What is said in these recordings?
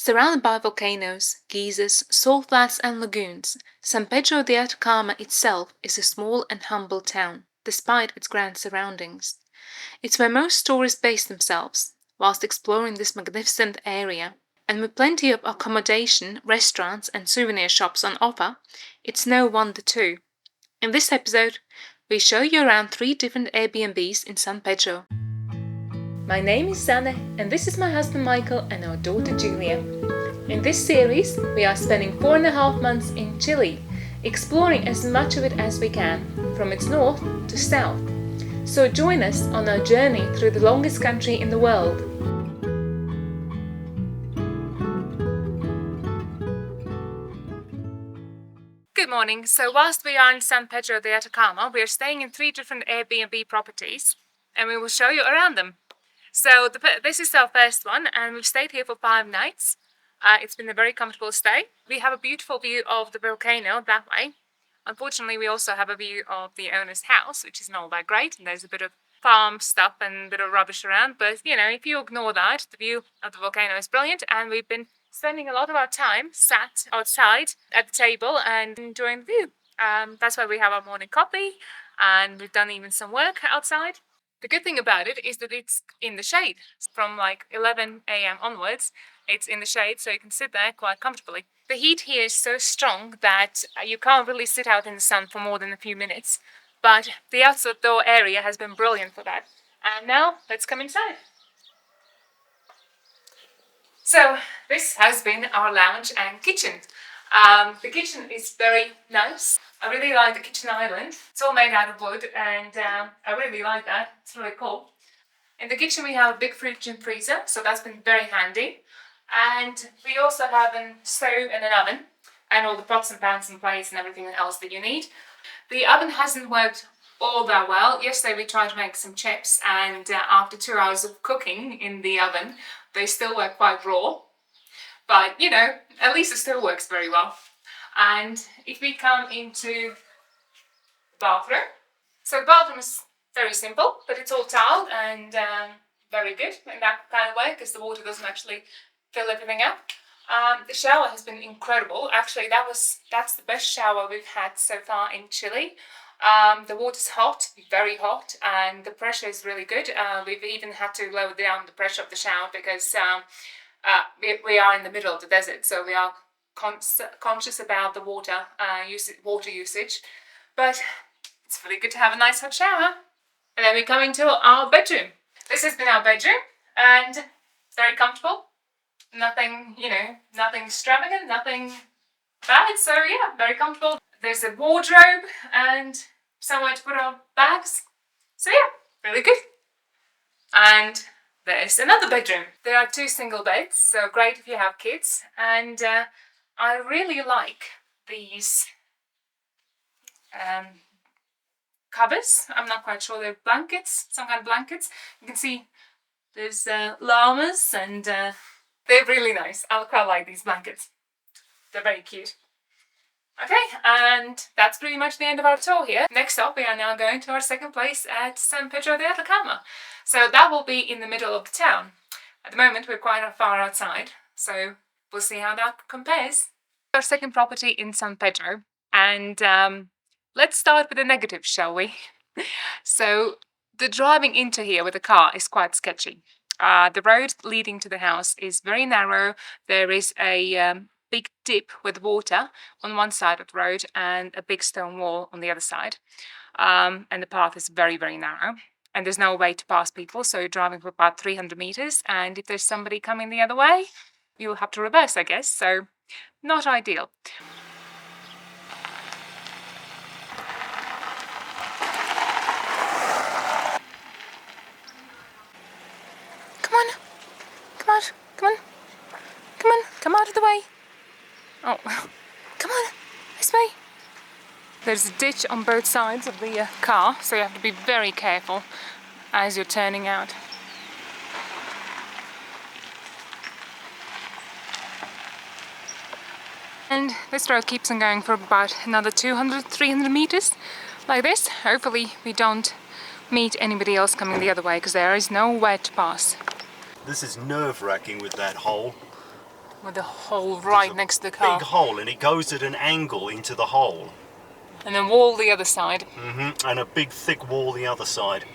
Surrounded by volcanoes, geysers, salt flats, and lagoons, San Pedro de Atacama itself is a small and humble town, despite its grand surroundings. It's where most tourists base themselves, whilst exploring this magnificent area. And with plenty of accommodation, restaurants, and souvenir shops on offer, it's no wonder too. In this episode, we show you around 3 different Airbnbs in San Pedro. My name is Sanne, and this is my husband Michael and our daughter Julia. In this series, we are spending 4.5 months in Chile, exploring as much of it as we can, from its north to south. So join us on our journey through the longest country in the world. Good morning. So whilst we are in San Pedro de Atacama, we are staying in 3 different Airbnb properties, and we will show you around them. So this is our first one, and we've stayed here for 5 nights. It's been a very comfortable stay. We have a beautiful view of the volcano that way. Unfortunately, we also have a view of the owner's house, which is not all that great, and there's a bit of farm stuff and a bit of rubbish around. But, if you ignore that, the view of the volcano is brilliant, and we've been spending a lot of our time sat outside at the table and enjoying the view. That's why we have our morning coffee, and we've done even some work outside. The good thing about it is that it's in the shade. From like 11 a.m. onwards, it's in the shade, so you can sit there quite comfortably. The heat here is so strong that you can't really sit out in the sun for more than a few minutes, but the outdoor area has been brilliant for that. And now, let's come inside. So, this has been our lounge and kitchen. The kitchen is very nice. I really like the kitchen island. It's all made out of wood, and I really like that. It's really cool. In the kitchen we have a big fridge and freezer, so that's been very handy. And we also have a stove and an oven, and all the pots and pans and plates and everything else that you need. The oven hasn't worked all that well. Yesterday we tried to make some chips, and after 2 hours of cooking in the oven, they still were quite raw. But, at least it still works very well. And if we come into the bathroom, so the bathroom is very simple, but it's all tiled and very good in that kind of way, because the water doesn't actually fill everything up. The shower has been incredible. Actually, that's the best shower we've had so far in Chile. The water's hot, very hot, and the pressure is really good. We've even had to lower down the pressure of the shower because we are in the middle of the desert, so we are conscious about the water usage. But it's really good to have a nice hot shower. And then we come into our bedroom. This has been our bedroom, and very comfortable. Nothing extravagant, nothing bad. So yeah, very comfortable. There's a wardrobe and somewhere to put our bags. So yeah, really good. And there's another bedroom. There are 2 single beds, so great if you have kids. And I really like these covers. I'm not quite sure, they're blankets, some kind of blankets. You can see there's llamas, and they're really nice. I quite like these blankets. They're very cute. Okay, and that's pretty much the end of our tour here. Next up, we are now going to our second place at San Pedro de Atacama. So that will be in the middle of the town. At the moment, we're quite far outside, so we'll see how that compares. Our second property in San Pedro, and let's start with the negatives, shall we? So the driving into here with a car is quite sketchy. The road leading to the house is very narrow. There is a big dip with water on one side of the road and a big stone wall on the other side. And the path is very, very narrow. And there's no way to pass people, so you're driving for about 300 meters. And if there's somebody coming the other way, you'll have to reverse, I guess. So not ideal. Come out of the way. Oh, come on, this way. There's a ditch on both sides of the car, so you have to be very careful as you're turning out. And this road keeps on going for about another 200-300 meters, like this. Hopefully we don't meet anybody else coming the other way, because there is nowhere to pass. This is nerve-wracking with that hole. with the hole right next to the car. Big hole, and it goes at an angle into the hole. And then wall the other side. And a big thick wall the other side.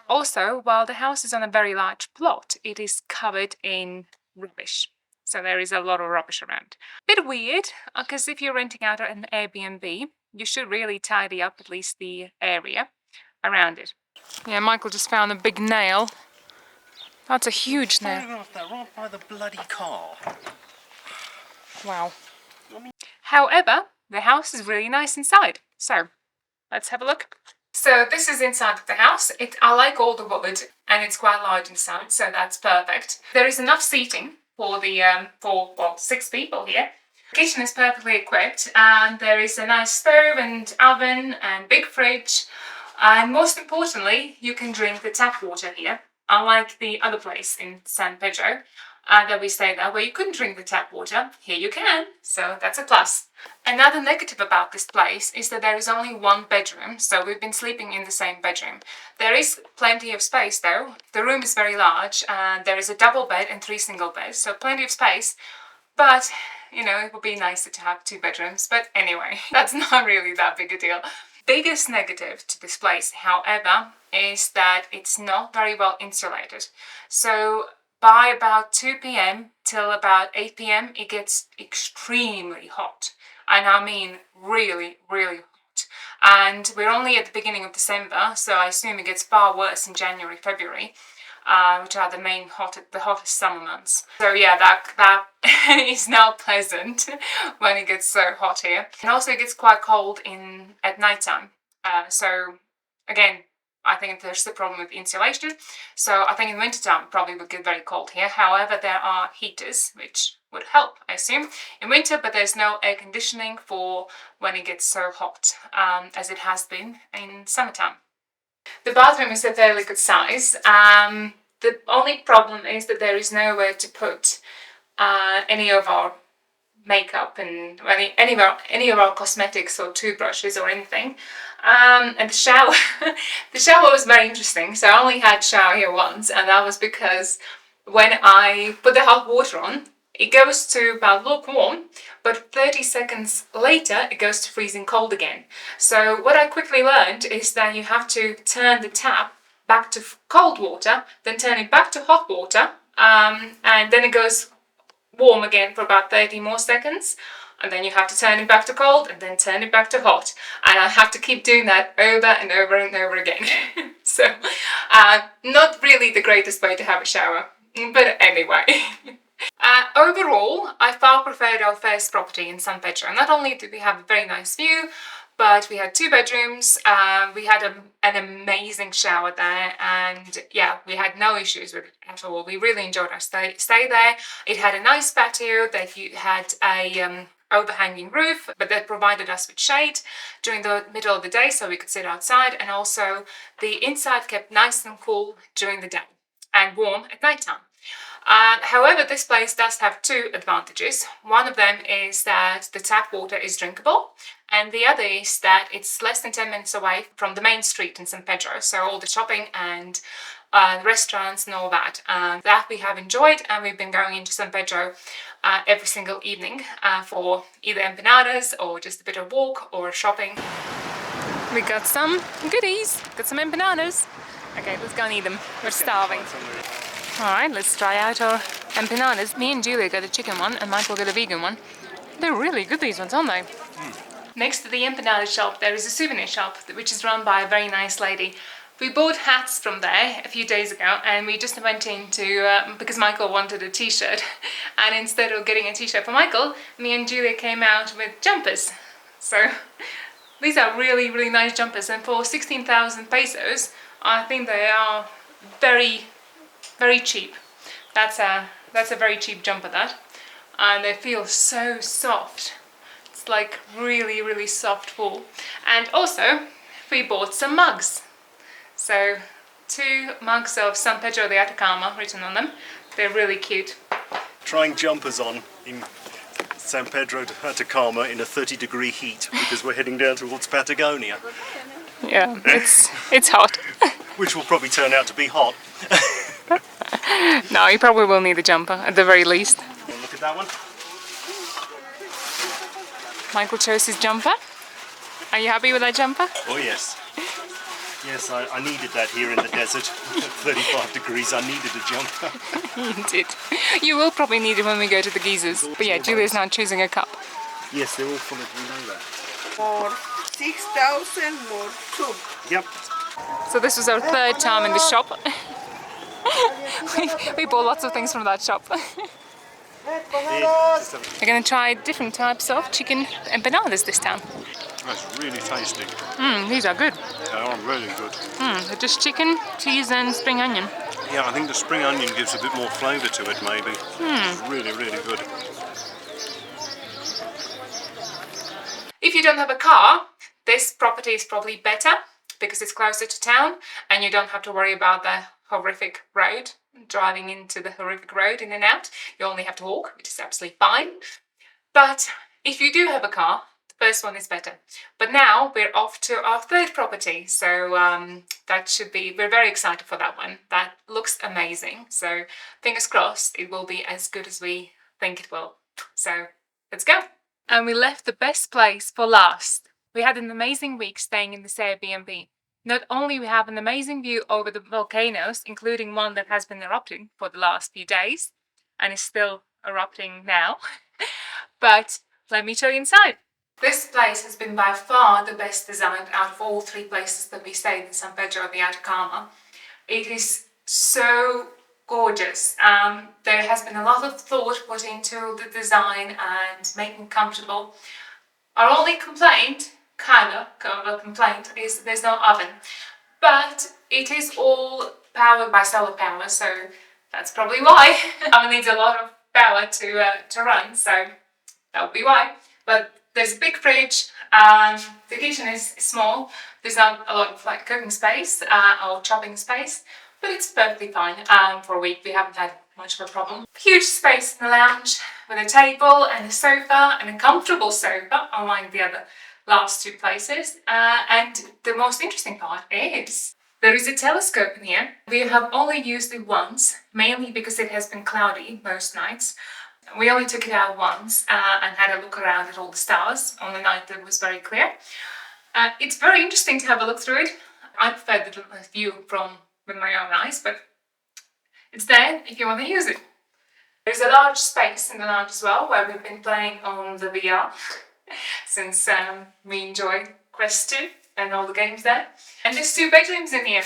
Also, while the house is on a very large plot, it is covered in rubbish. So there is a lot of rubbish around. Bit weird, because if you're renting out an Airbnb, you should really tidy up at least the area around it. Yeah, Michael just found a big nail. That's a huge nail. Photograph that right by the bloody car. Wow. However, the house is really nice inside. So, let's have a look. So this is inside of the house. I like all the wood, and it's quite large inside, so that's perfect. There is enough seating for the 6 people here. The kitchen is perfectly equipped, and there is a nice stove and oven and big fridge. And most importantly, you can drink the tap water here, unlike the other place in San Pedro that we stayed at, where you couldn't drink the tap water. Here you can, so that's a plus. Another negative about this place is that there is only one bedroom, so we've been sleeping in the same bedroom. There is plenty of space though. The room is very large, and there is a double bed and 3 single beds, so plenty of space. But, you know, it would be nicer to have 2 bedrooms. But anyway, that's not really that big a deal. Biggest negative to this place, however, is that it's not very well insulated. So by about 2 p.m. till about 8 p.m. it gets extremely hot. And I mean really, really hot. And we're only at the beginning of December, so I assume it gets far worse in January, February, which are the hottest summer months. So yeah, that is not pleasant when it gets so hot here. And also it gets quite cold at nighttime. So again, I think there's the problem with insulation. So I think in wintertime it probably would get very cold here. However, there are heaters, which would help, I assume, in winter, but there's no air conditioning for when it gets so hot, as it has been in summertime. The bathroom is a fairly good size. The only problem is that there is nowhere to put any of our makeup and any of our cosmetics or toothbrushes or anything. And the shower, the shower was very interesting. So I only had shower here once, and that was because when I put the hot water on, it goes to about lukewarm, but 30 seconds later it goes to freezing cold again. So what I quickly learned is that you have to turn the tap back to cold water, then turn it back to hot water, and then it goes warm again for about 30 more seconds, and then you have to turn it back to cold and then turn it back to hot, and I have to keep doing that over and over and over again. So not really the greatest way to have a shower, but anyway. Overall, I far preferred our first property in San Pedro. Not only did we have a very nice view, but we had 2 bedrooms, we had an amazing shower there, and yeah, we had no issues with it at all. We really enjoyed our stay there. It had a nice patio that had a overhanging roof, but that provided us with shade during the middle of the day so we could sit outside, and also the inside kept nice and cool during the day and warm at night time. However, this place does have 2 advantages. One of them is that the tap water is drinkable, and the other is that it's less than 10 minutes away from the main street in San Pedro, so all the shopping and restaurants and all that. That we have enjoyed, and we've been going into San Pedro every single evening for either empanadas or just a bit of walk or shopping. We got some goodies, got some empanadas. Okay, let's go and eat them. We're starving. Alright, let's try out our empanadas. Me and Julia got a chicken one, and Michael got a vegan one. They're really good, these ones, aren't they? Next to the empanada shop, there is a souvenir shop, which is run by a very nice lady. We bought hats from there a few days ago, and we just went into, because Michael wanted a t-shirt, and instead of getting a t-shirt for Michael, me and Julia came out with jumpers. So these are really, really nice jumpers, and for 16,000 pesos, I think they are very, very cheap. That's a very cheap jumper, that. And they feel so soft. It's like really, really soft wool. And also, we bought some mugs. So 2 mugs of San Pedro de Atacama written on them. They're really cute. Trying jumpers on in San Pedro de Atacama in a 30-degree heat because we're heading down towards Patagonia. Yeah, it's hot. Which will probably turn out to be hot. No, you probably will need a jumper at the very least. Look at that one. Michael chose his jumper. Are you happy with that jumper? Oh yes. Yes, I needed that here in the desert. At 35 degrees, I needed a jumper. You did. You will probably need it when we go to the geysers. But yeah, Julia's now choosing a cup. Yes, they're all full of, we know that. More 6,000 more too. Yep. So this was our third time in the shop. we bought lots of things from that shop. We're going to try different types of chicken empanadas this time. That's really tasty. These are good. They are really good. They're just chicken, cheese and spring onion. Yeah, I think the spring onion gives a bit more flavour to it maybe. It's really, really good. If you don't have a car, this property is probably better because it's closer to town and you don't have to worry about the horrific road, driving into the horrific road in and out. You only have to walk, which is absolutely fine. But if you do have a car, the first one is better. But now we're off to our third property, so that should be, we're very excited for that one. That looks amazing, so fingers crossed it will be as good as we think it will. So let's go. And we left the best place for last. We had an amazing week staying in this Airbnb. Not only we have an amazing view over the volcanoes, including one that has been erupting for the last few days and is still erupting now, but let me show you inside. This place has been by far the best designed out of all three places that we stayed in San Pedro de Atacama. It is so gorgeous. There has been a lot of thought put into the design and making it comfortable. Our only complaint, kind of a complaint, is there's no oven. But it is all powered by solar power, so that's probably why. Oven needs a lot of power to run, so that would be why. But there's a big fridge. The kitchen is small. There's not a lot of cooking space or chopping space, but it's perfectly fine. For a week we haven't had much of a problem. Huge space in the lounge with a table and a sofa and a comfortable sofa, unlike the other last two places. And the most interesting part is there is a telescope in here. We have only used it once, mainly because it has been cloudy most nights. We only took it out once and had a look around at all the stars on the night that was very clear. It's very interesting to have a look through it. I prefer the view from with my own eyes, but it's there if you want to use it. There's a large space in the lounge as well where we've been playing on the VR since we enjoy Quest 2 and all the games there. And there's 2 bedrooms in here.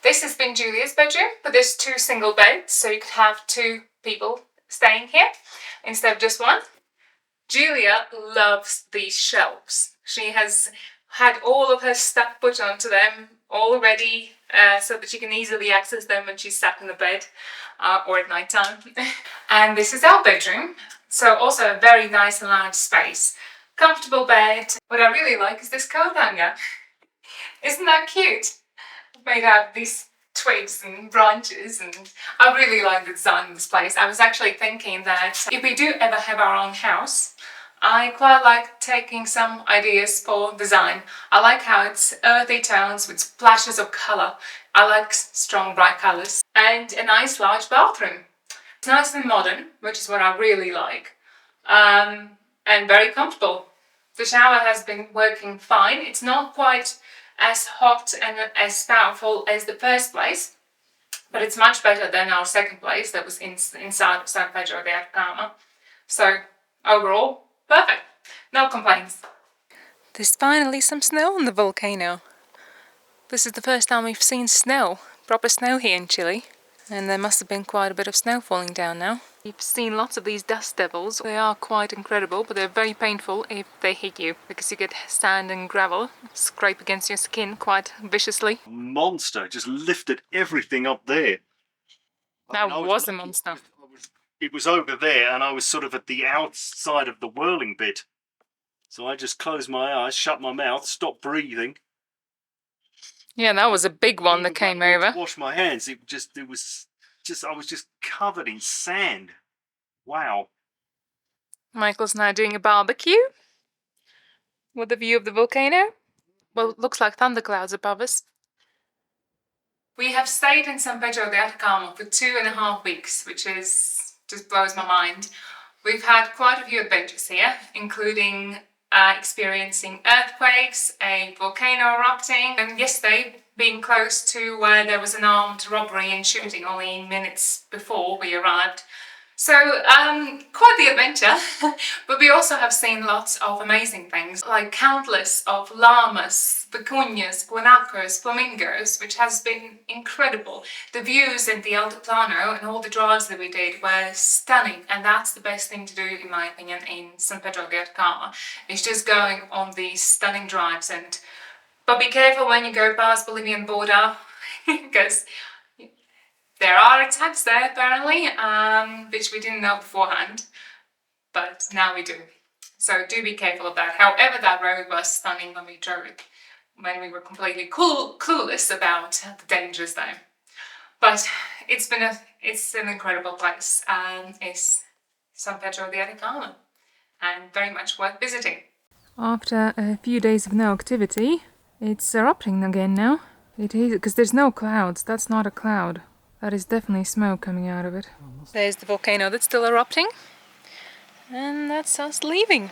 This has been Julia's bedroom, but there's 2 single beds, so you could have 2 people staying here instead of just one. Julia loves these shelves. She has had all of her stuff put onto them already so that she can easily access them when she's sat in the bed or at night time. And this is our bedroom, so also a very nice and large space. Comfortable bed. What I really like is this coat hanger. Isn't that cute? Made out of these twigs and branches, and I really like the design of this place. I was actually thinking that if we do ever have our own house, I quite like taking some ideas for design. I like how it's earthy tones with splashes of colour. I like strong bright colours. And a nice large bathroom. It's nice and modern, which is what I really like. And very comfortable. The shower has been working fine. It's not quite as hot and as powerful as the first place, but it's much better than our second place that was inside of San Pedro de Atacama. So overall, perfect. No complaints. There's finally some snow on the volcano. This is the first time we've seen snow, proper snow here in Chile. And there must have been quite a bit of snow falling down now. You've seen lots of these dust devils. They are quite incredible, but they're very painful if they hit you, because you get sand and gravel scrape against your skin quite viciously. Monster just lifted everything up there. That was a monster. It was over there, and I was sort of at the outside of the whirling bit. So I just closed my eyes, shut my mouth, stopped breathing. Yeah, that was a big one that came over. To wash my hands. I was just covered in sand. Wow. Michael's now doing a barbecue with the view of the volcano. Well, it looks like thunderclouds above us. We have stayed in San Pedro de Atacama for 2.5 weeks, which just blows my mind. We've had quite a few adventures here, including experiencing earthquakes, a volcano erupting, and yesterday being close to where there was an armed robbery and shooting only minutes before we arrived. So, quite the adventure, but we also have seen lots of amazing things, like countless of llamas, vicuñas, guanacos, flamingos, which has been incredible. The views in the Altiplano and all the drives that we did were stunning, and that's the best thing to do, in my opinion, in San Pedro de Atacama. It's just going on these stunning drives, but be careful when you go past Bolivian border, because there are attacks there apparently, which we didn't know beforehand, but now we do. So do be careful of that. However, that road was stunning when we drove it, when we were completely clueless about the dangers there. But it's an incredible place, and it's San Pedro de Atacama, and very much worth visiting. After a few days of no activity, it's erupting again now. It is, because there's no clouds. That's not a cloud. That is definitely smoke coming out of it. There's the volcano that's still erupting. And that's us leaving.